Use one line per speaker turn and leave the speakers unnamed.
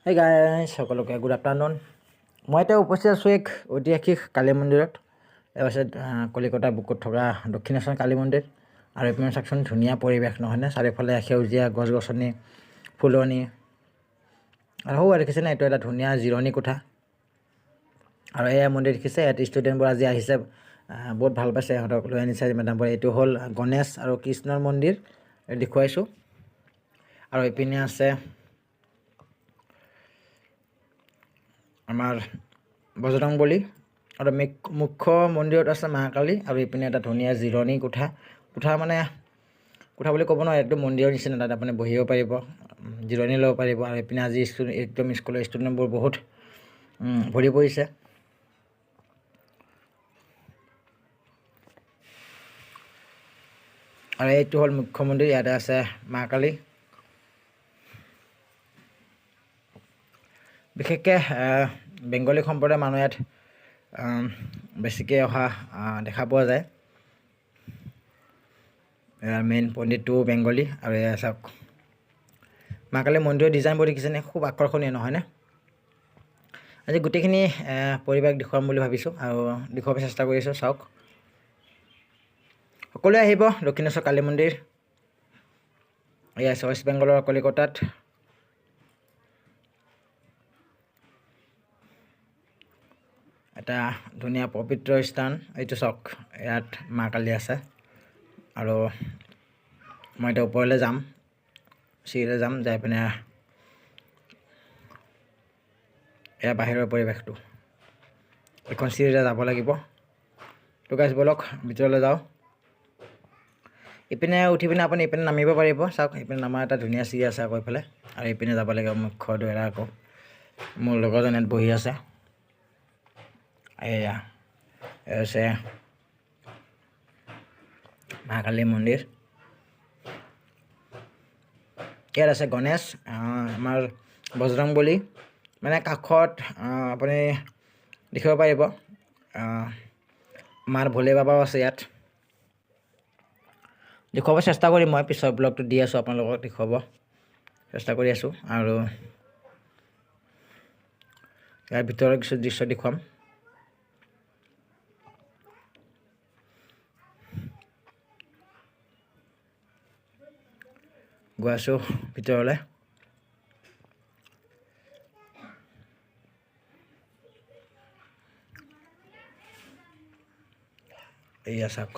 Hey guys, সকলোকে good afternoon. মই এতিয়া উপস্থিত আছোঁ এক ঐতিহাসিক কালী মন্দিৰত। এই হৈছে কলিকতা বুকুত থকা দক্ষিণেশ্বৰ কালী মন্দিৰ। আৰু এইপিনে চাওকচোন ধুনীয়া পৰিৱেশ নহয়নে? চাৰিওফালে সেউজীয়া গছ গছনি, ফুলনি। আৰু সৌ দেখিছেনে, এইটো এটা ধুনীয়া জিৰণি কোঠা। আৰু এয়া মন্দিৰ দেখিছে, ইয়াত ষ্টুডেণ্টবোৰ আজি আহিছে, বহুত ভাল পাইছে, সিহঁতক লৈ আনিছে মেডামবোৰে। এইটো হ'ল গণেশ আৰু কৃষ্ণৰ মন্দিৰ দেখুৱাইছোঁ। আৰু এইপিনে আছে আমাৰ বজৰংবলী, আৰু মুখ্য মন্দিৰত আছে মা কালী। আৰু এইপিনে এটা ধুনীয়া জিৰণি কোঠা মানে কোঠা বুলি ক'ব নোৱাৰে, একদম মন্দিৰৰ নিচিনা। তাত আপুনি বহিব পাৰিব, জিৰণি ল'ব পাৰিব। আৰু এইপিনে আজি একদম স্কুলৰ ষ্টুডেণ্টবোৰ বহুত ভৰি পৰিছে। আৰু এইটো হ'ল মুখ্য মন্দিৰ, ইয়াতে আছে মা কালী। বিশেষকৈ বেংগলী সম্প্ৰদায়ৰ মানুহ ইয়াত বেছিকৈ অহা দেখা পোৱা যায়। মেইন পণ্ডিতটো বেংগলী। আৰু এয়া চাওক মা কালী মন্দিৰৰ ডিজাইনবোৰ দেখিছেনে, খুব আকৰ্ষণীয় নহয়নে? আজি গোটেইখিনি পৰিৱেশ দেখুৱাম বুলি ভাবিছোঁ আৰু দেখুৱাব চেষ্টা কৰিছোঁ। চাওক, সকলোৱে আহিব দক্ষিণেশ্বৰ কালী মন্দিৰ। এয়া আছে ৱেষ্ট বেংগলৰ কলিকতাত। এটা ধুনীয়া পবিত্ৰ স্থান এইটো। চাওক, ইয়াত মা কালী আছে। আৰু মই এতিয়া ওপৰলৈ যাম, চিৰিলৈ যাম, যাই পিনে এয়া বাহিৰৰ পৰিৱেশটো। এখন চিৰিৰে যাব লাগিব। তো গাইজ বলক ভিতৰলৈ যাওঁ। ইপিনে উঠি পিনে আপুনি ইপিনে নামিব পাৰিব। চাওক, ইপিনে নামাৰ এটা ধুনীয়া চিৰি আছে আকৌ এইফালে। আৰু ইপিনে যাব লাগিব মুখ্য দুৱাৰে। আকৌ মোৰ লগৰজন ইয়াত বহি আছে। এয়া হৈছে মা কালী মন্দিৰ। ইয়াত আছে গণেশ, আমাৰ বজৰংবলী, মানে কাষত আপুনি দেখিব পাৰিব মাৰ ভোলে বাবাও আছে ইয়াত। দেখুৱাব চেষ্টা কৰিম, মই পিছৰ ব্লগটো দি আছোঁ আপোনালোকক, দেখুৱাব চেষ্টা কৰি আছোঁ। আৰু ইয়াৰ ভিতৰৰ কিছু দৃশ্য দেখুৱাম। গৈ আছোঁ ভিতৰলৈ। এয়া চাওক।